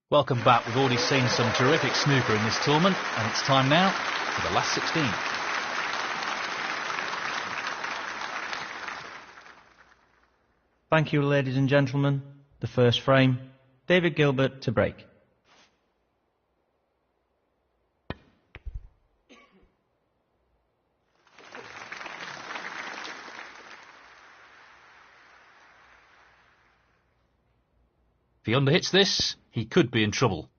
Welcome back. We've already seen some terrific snooker in this tournament, and it's time now for the last 16. Thank you, ladies and gentlemen. The first frame, David Gilbert to break. If he underhits this, he could be in trouble.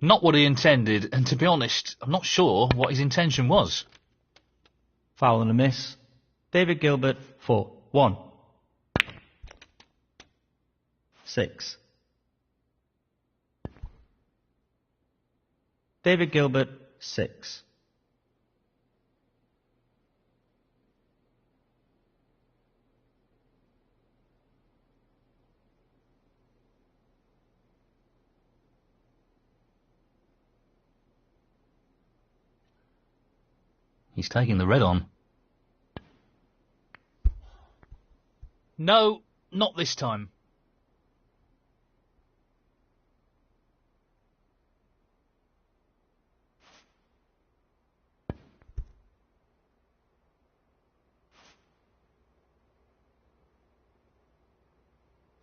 Not what he intended, and to be honest, I'm not sure what his intention was. Foul and a miss. David Gilbert, 4-1. 6. David Gilbert, 6. He's taking the red on. No, not this time.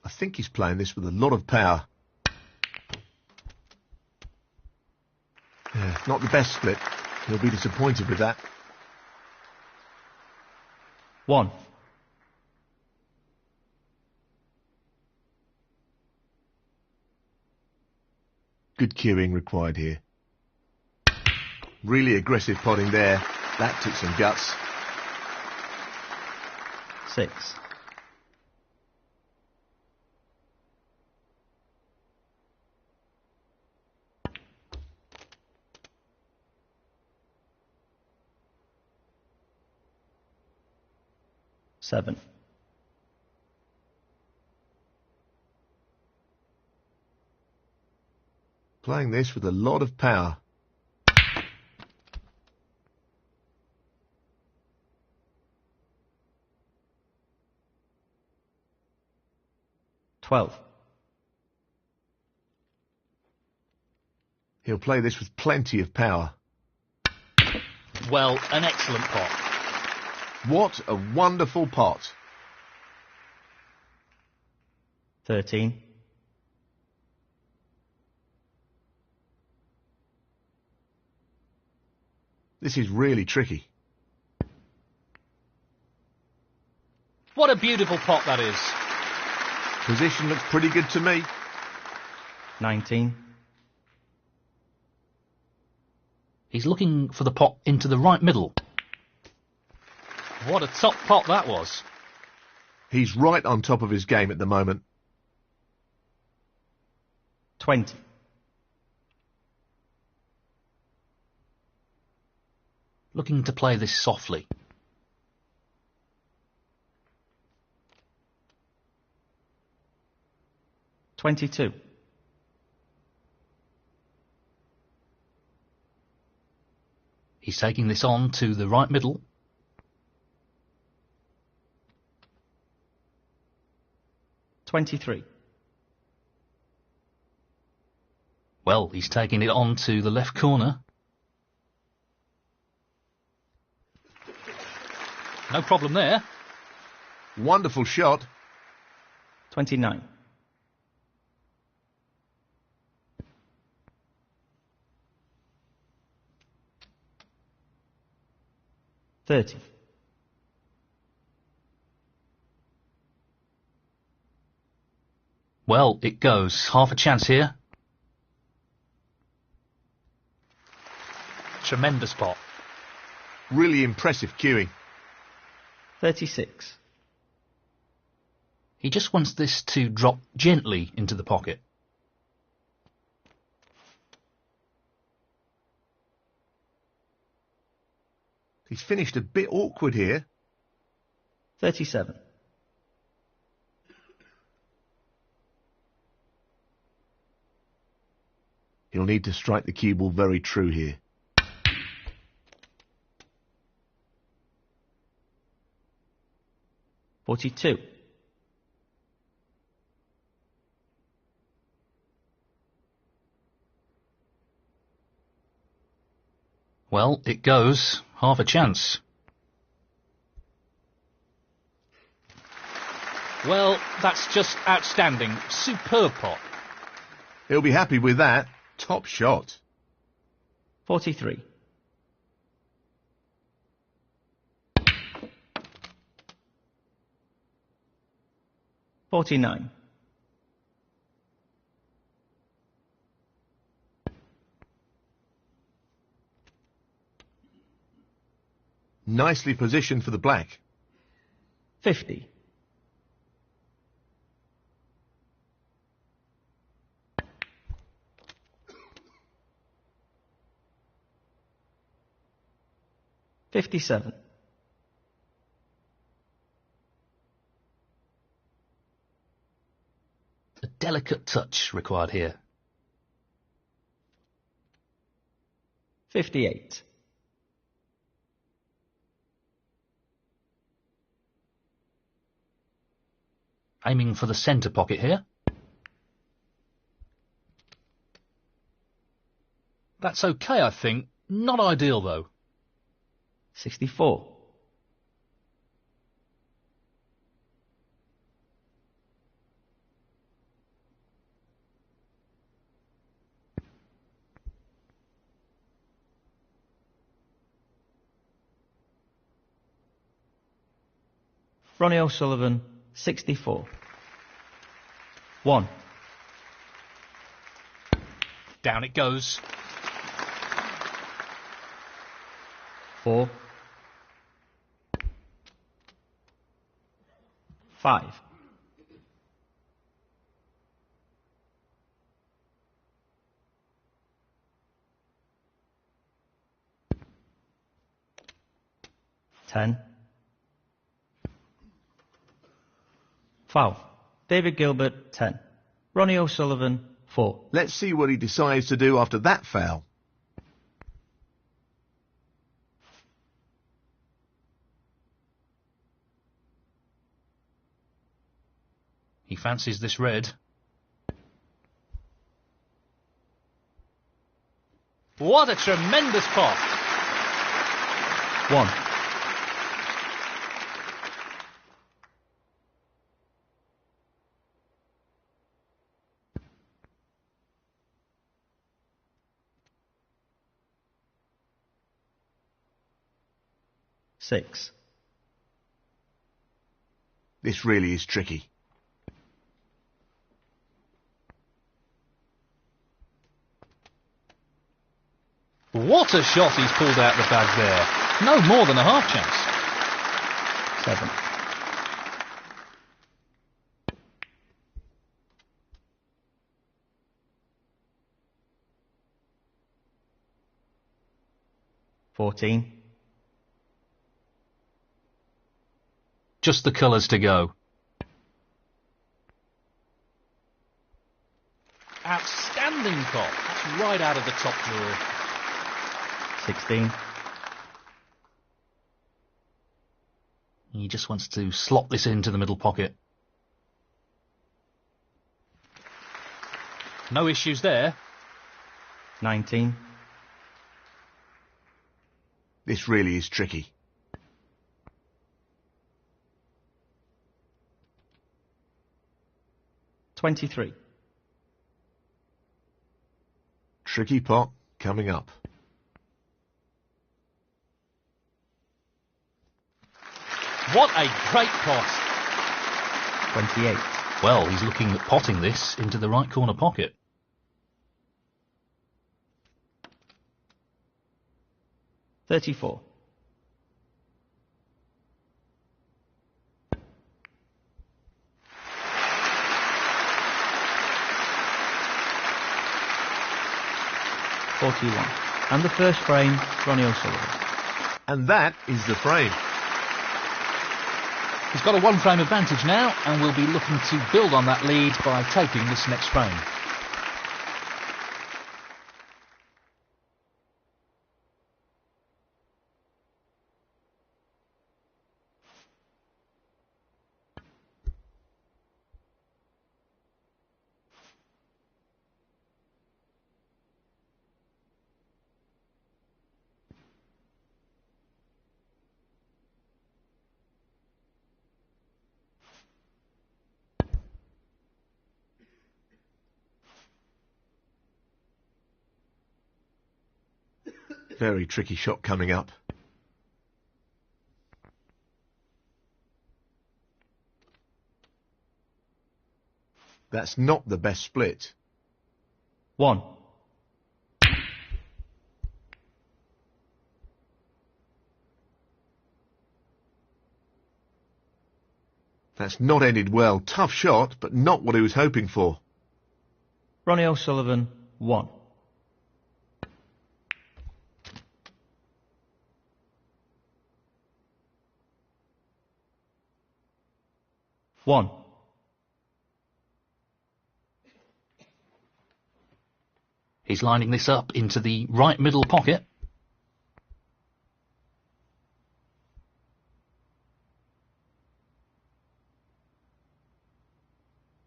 I think he's playing this with a lot of power. Yeah, not the best split. He'll be disappointed with that. 1. Good cueing required here. Really aggressive potting there. That took some guts. 6. Seven. Playing this with a lot of power. $12. He'll play this with plenty of power. Well, an excellent pot. What a wonderful pot. 13. This is really tricky. What a beautiful pot that is. Position looks pretty good to me. 19. He's looking for the pot into the right middle. What a top pot that was. He's right on top of his game at the moment. 20. Looking to play this softly. $22. He's taking this on to the right middle. $23. Well, he's taking it on to the left corner. No problem there. Wonderful shot. 29. $30. Well, it goes. Half a chance here. Tremendous pot. Really impressive cueing. 36. He just wants this to drop gently into the pocket. He's finished a bit awkward here. 37. He'll need to strike the cue ball very true here. 42. Well, it goes. Half a chance. Well, that's just outstanding. Superb pot. He'll be happy with that. Top shot. 43. $49. Nicely positioned for the black. 50. $57. A delicate touch required here. 58. Aiming for the centre pocket here. That's okay, I think. Not ideal, though. 64. Ronnie O'Sullivan, 64. 1. Down it goes. 4. 5. 10. Foul. David Gilbert, 10. Ronnie O'Sullivan, 4. Let's see what he decides to do after that foul. He fancies this red. What a tremendous pot! 1. Six. This really is tricky. What a shot he's pulled out the bag there. No more than a half chance. 7. 14. Just the colours to go. Outstanding pot. That's right out of the top drawer. 16. He just wants to slot this into the middle pocket. No issues there. 19. This really is tricky. 23. Tricky pot coming up. What a great pot. 28. Well, he's looking at potting this into the right corner pocket. 34. 41. And the first frame, Ronnie O'Sullivan. And that is the frame. He's got a one-frame advantage now, and will be looking to build on that lead by taking this next frame. Very tricky shot coming up. That's not the best split. 1. That's not ended well. Tough shot, but not what he was hoping for. Ronnie O'Sullivan, 1. One. He's lining this up into the right middle pocket.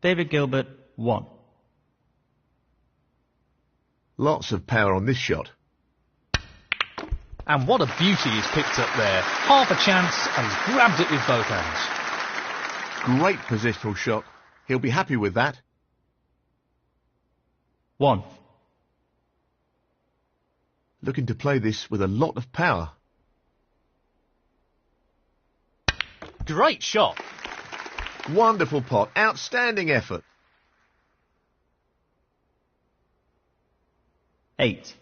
David Gilbert, 1. Lots of power on this shot. And what a beauty he's picked up there. Half a chance and he's grabbed it with both hands. Great positional shot. He'll be happy with that. 1. Looking to play this with a lot of power. Great shot. Wonderful pot. Outstanding effort. 8.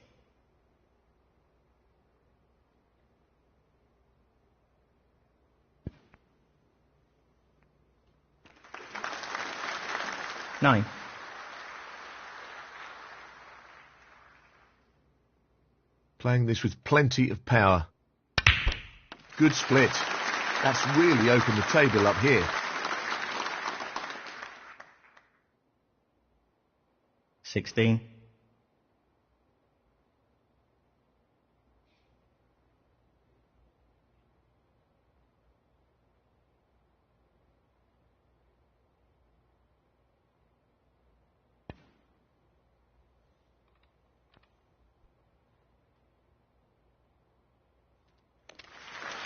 Nine. Playing this with plenty of power. Good split. That's really opened the table up here. 16.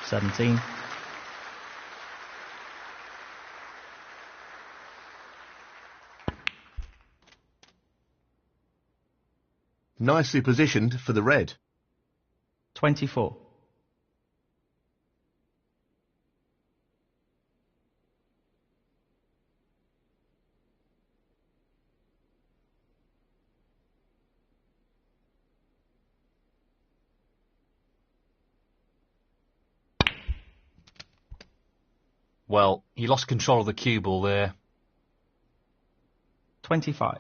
Seventeen. Nicely positioned for the red. 24. Well, he lost control of the cue ball there. 25.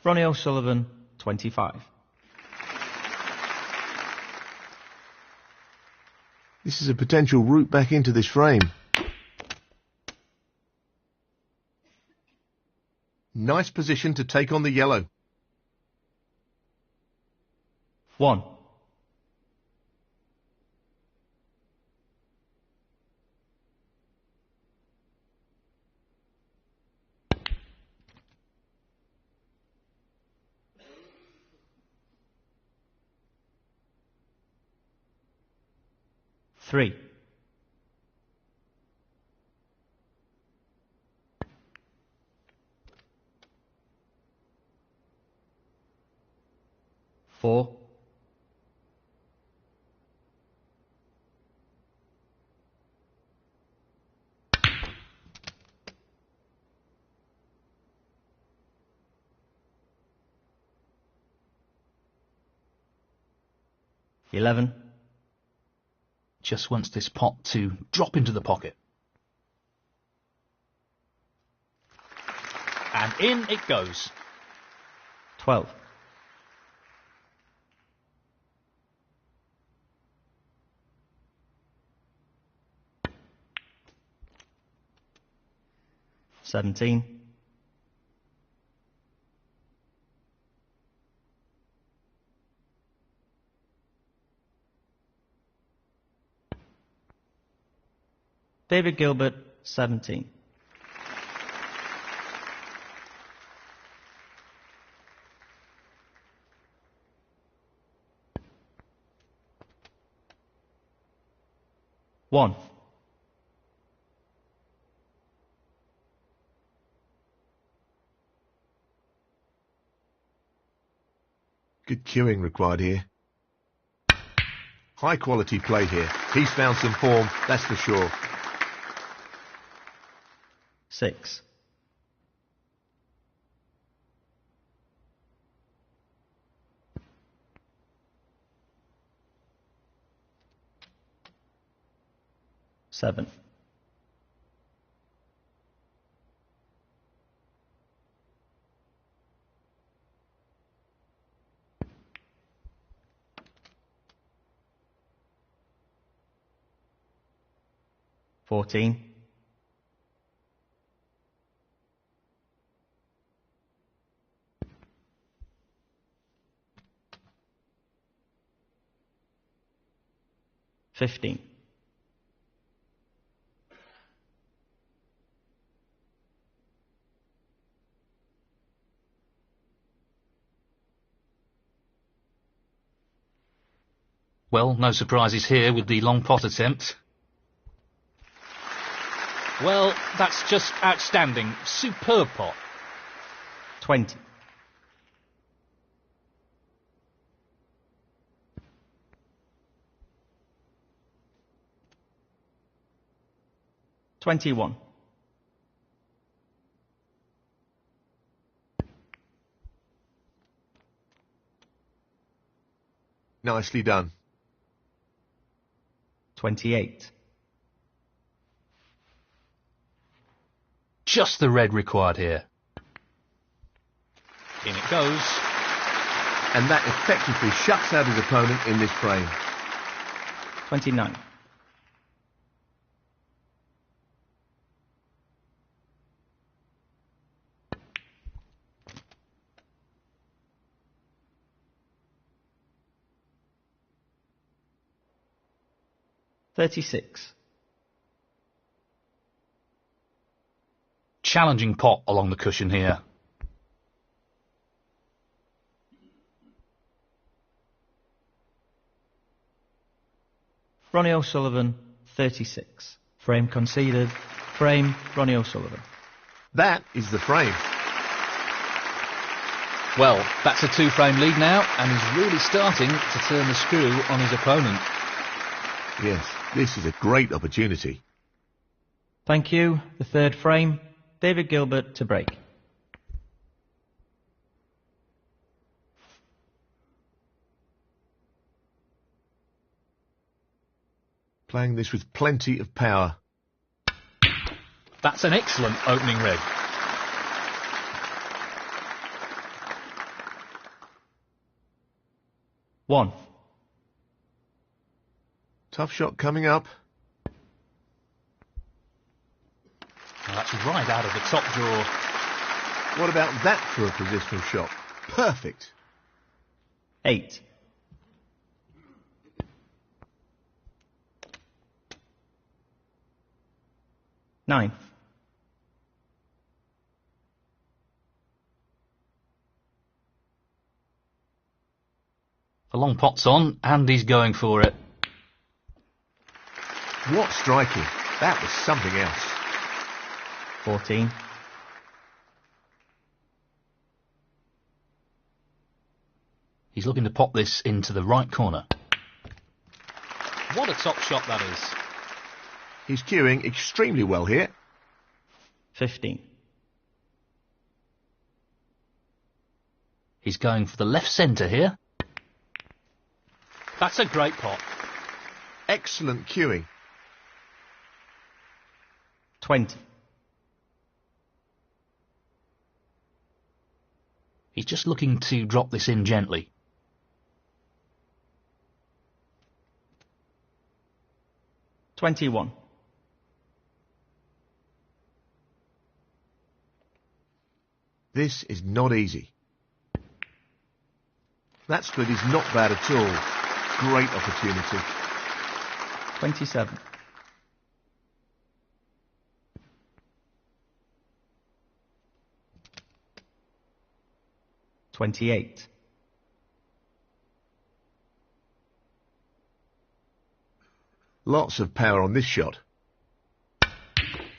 Ronnie O'Sullivan, 25. This is a potential route back into this frame. Nice position to take on the yellow. 1. Three. 4. 11. Just wants this pot to drop into the pocket. And in it goes. 12. 17. 17. 1. Good cueing required here. High quality play here. He's found some form, that's for sure. 6. 7. 14. 15. Well, no surprises here with the long pot attempt. Well, that's just outstanding. Superb pot. 20. 21. 'Nicely done. 28. Just the red required here. In it goes. And that effectively shuts out his opponent in this frame. 29. 36. Challenging pot along the cushion here. Ronnie O'Sullivan, 36. Frame conceded. Frame, Ronnie O'Sullivan. That is the frame. Well, that's a two-frame lead now, and he's really starting to turn the screw on his opponent. Yes, this is a great opportunity. Thank you. The third frame, David Gilbert to break. Playing this with plenty of power. That's an excellent opening red. One. Tough shot coming up. Well, that's right out of the top drawer. What about that for a positional shot? Perfect. 8. 9. 'The long pot's on, and he's going for it. What striking. That was something else. 14. 'He's looking to pop this into the right corner. What a top shot that is. He's cueing extremely well here. 15. He's going for the left centre here. That's a great pot. Excellent cueing. 20. He's just looking to drop this in gently. 21. This is not easy. That split is not bad at all. Great opportunity. 27. 28. Lots of power on this shot.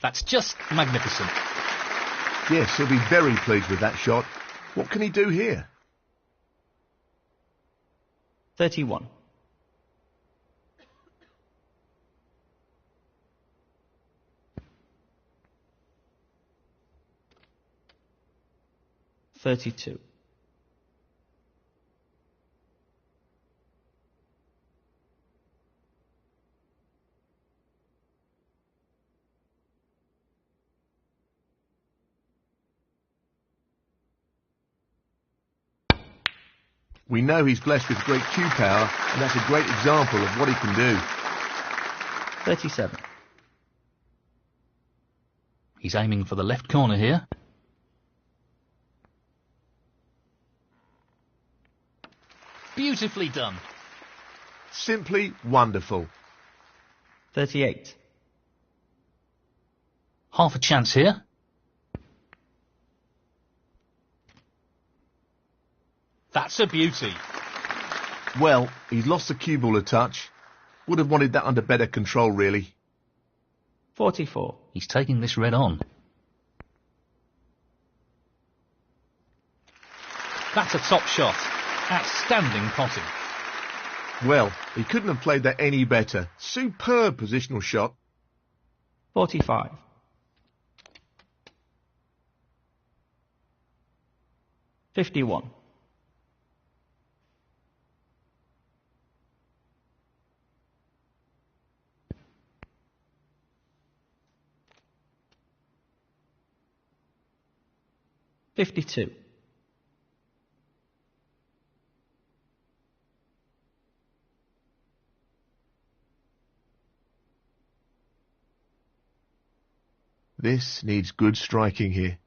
That's just magnificent. Yes, he'll be very pleased with that shot. What can he do here? 31. $32. We know he's blessed with great cue power, and that's a great example of what he can do. 37. He's aiming for the left corner here. Beautifully done. Simply wonderful. 38. Half a chance here. That's a beauty. Well, he's lost the cue ball a touch. Would have wanted that under better control, really. 44. He's taking this red on. That's a top shot. Outstanding potting. Well, he couldn't have played that any better. Superb positional shot. 45. 51. $52. This needs good striking here.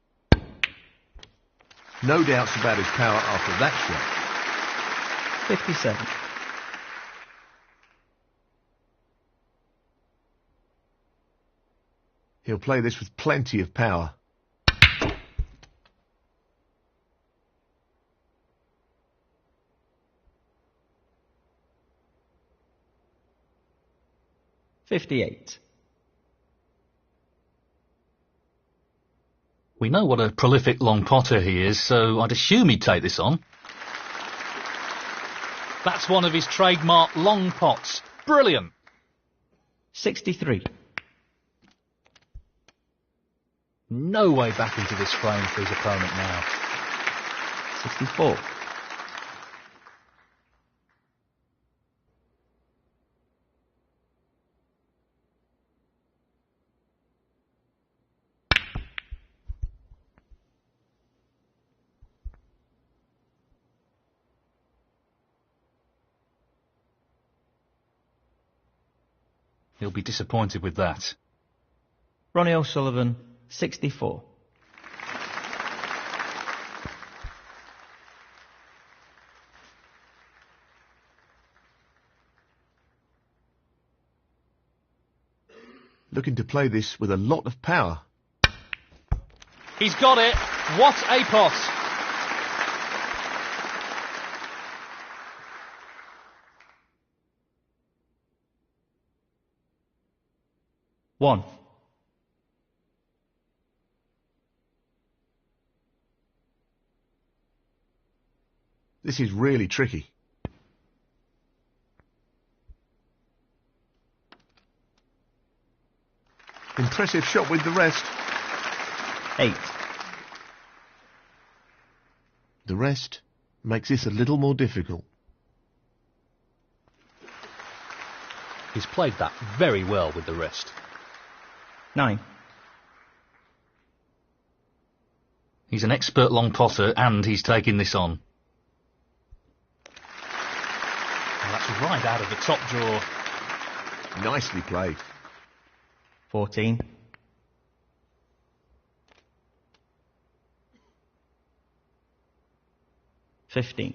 No doubts about his power after that shot. 57. He'll play this with plenty of power. $58. We know what a prolific long potter he is, so I'd assume he'd take this on. That's one of his trademark long pots. Brilliant. 63. No way back into this frame for his opponent now. 64. He'll be disappointed with that. Ronnie O'Sullivan, 64. Looking to play this with a lot of power. He's got it. What a pot. One. This is really tricky. Impressive shot with the rest. 8. The rest makes this a little more difficult. He's played that very well with the rest. 9. He's an expert long potter and he's taking this on. Well, that's right out of the top drawer. Nicely played. 14. 15.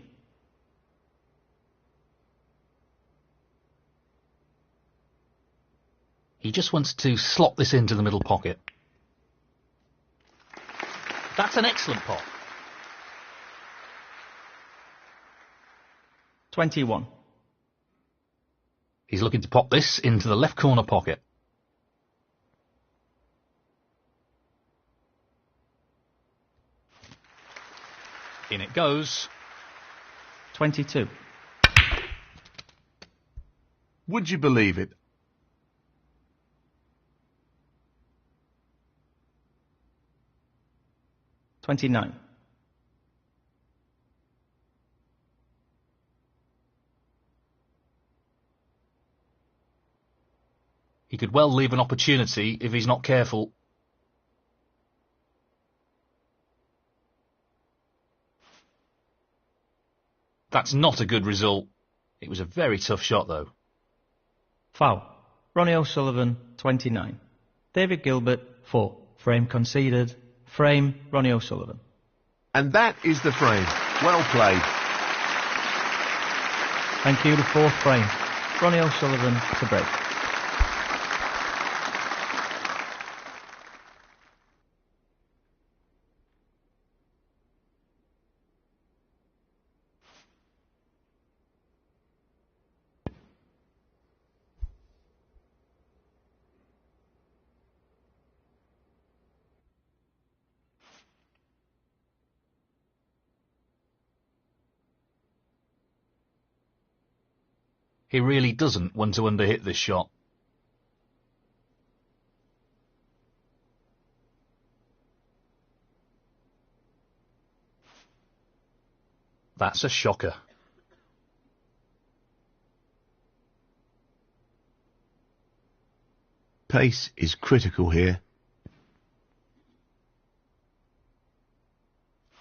He just wants to slot this into the middle pocket. That's an excellent pot. 21. He's looking to pop this into the left corner pocket. In it goes. 22. Would you believe it? $29. He could well leave an opportunity if he's not careful. That's not a good result. It was a very tough shot, though. Foul. Ronnie O'Sullivan, 29. David Gilbert, 4. Frame conceded. Frame, Ronnie O'Sullivan. And that is the frame. Well played. Thank you, the fourth frame. Ronnie O'Sullivan to break. He really doesn't want to underhit this shot. That's a shocker. Pace is critical here.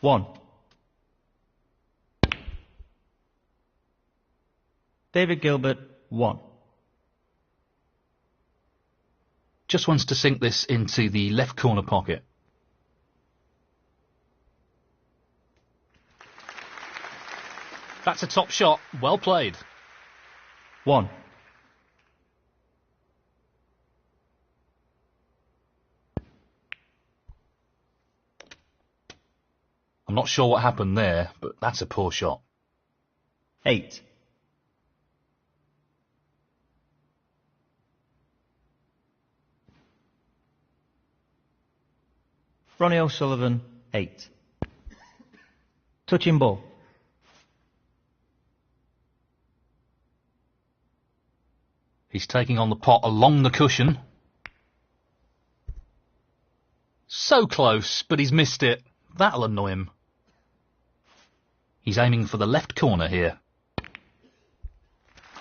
1. David Gilbert, 1. Just wants to sink this into the left corner pocket. That's a top shot. Well played. 1. I'm not sure what happened there, but that's a poor shot. 8. Ronnie O'Sullivan, 8. Touching ball. He's taking on the pot along the cushion. So close, but he's missed it. That'll annoy him. He's aiming for the left corner here.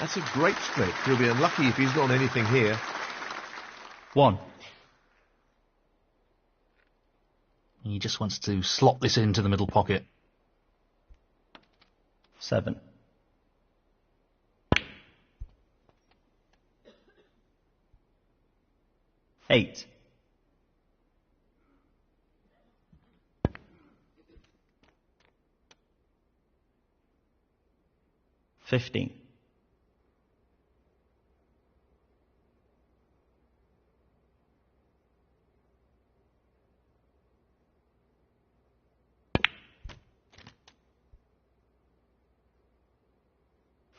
That's a great split. He'll be unlucky if he's not anything here. 1. He just wants to slot this into the middle pocket. 7. 8. 15.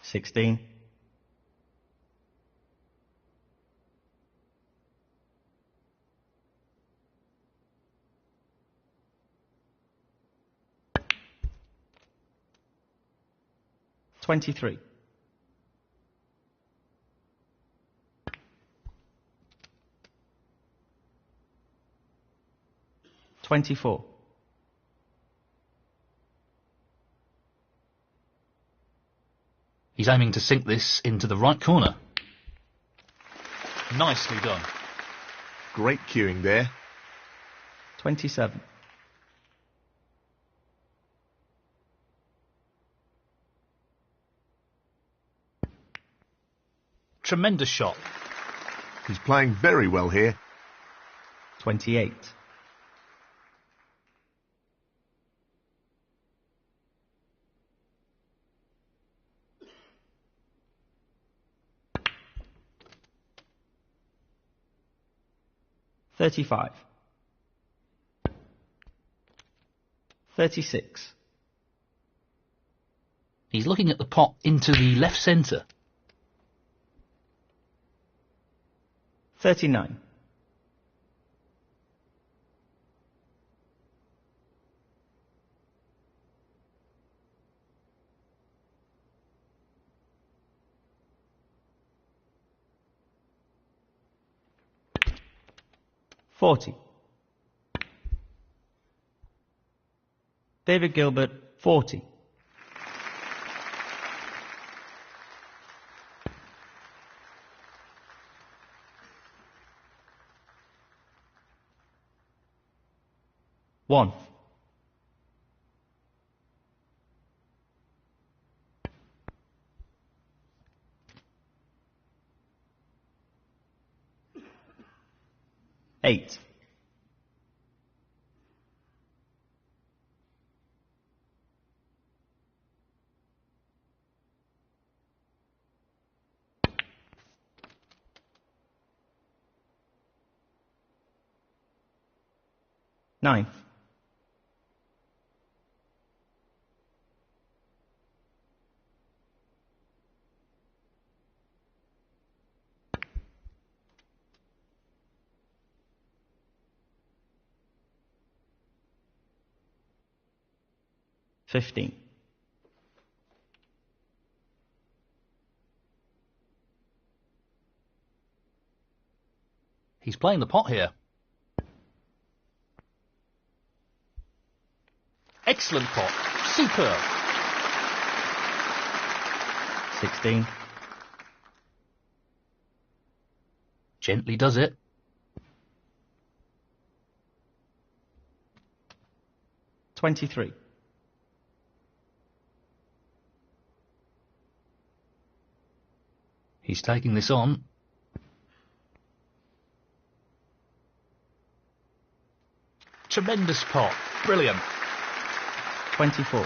16. 23. 24. 'He's aiming to sink this into the right corner. Nicely done. Great cueing there. 27. Tremendous shot. He's playing very well here. 28. 35. 36. He's looking at the pot into the left centre. 39. $40. David Gilbert, 40. One. Eight. Nine. $15. He's playing the pot here. Excellent pot. Superb. 16. Gently does it. 23. He's taking this on. Tremendous pot. Brilliant. 24.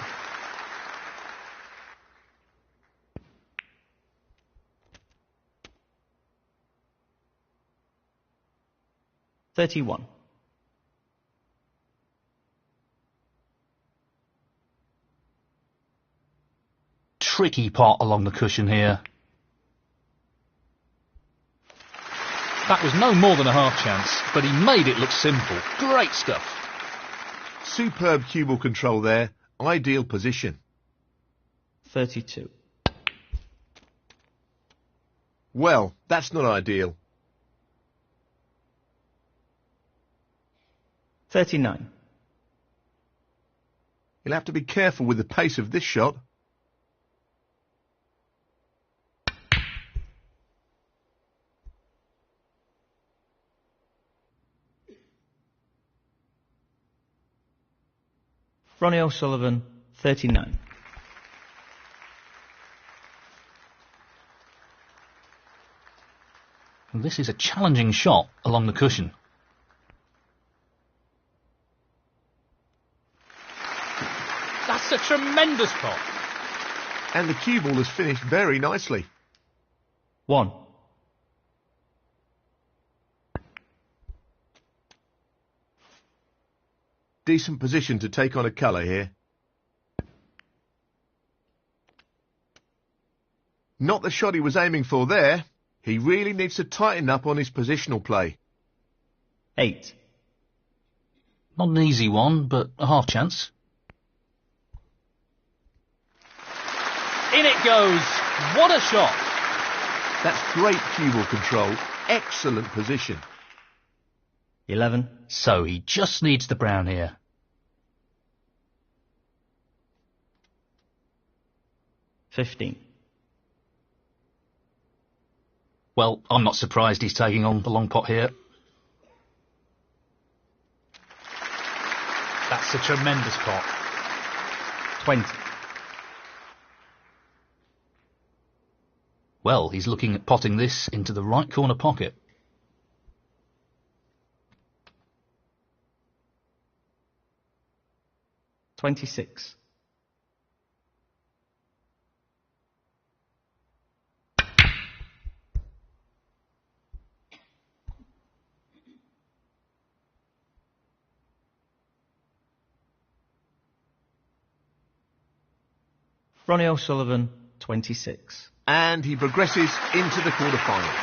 $31. Tricky pot along the cushion here. That was no more than a half chance, but he made it look simple. Great stuff. Superb cue ball control there. Ideal position. 32. Well, that's not ideal. 39. You'll have to be careful with the pace of this shot. Ronnie O'Sullivan, 39. This is a challenging shot along the cushion. That's a tremendous pot. And the cue ball has finished very nicely. 1. Decent position to take on a colour here. Not the shot he was aiming for there. He really needs to tighten up on his positional play. 8. Not an easy one, but a half chance. In it goes. What a shot. That's great cue ball control. Excellent position. 11. So he just needs the brown here. 15. Well, I'm not surprised he's taking on the long pot here. That's a tremendous pot. 20. Well, he's looking at potting this into the right corner pocket. 26. Ronnie O'Sullivan, 26. And he progresses into the quarter-final.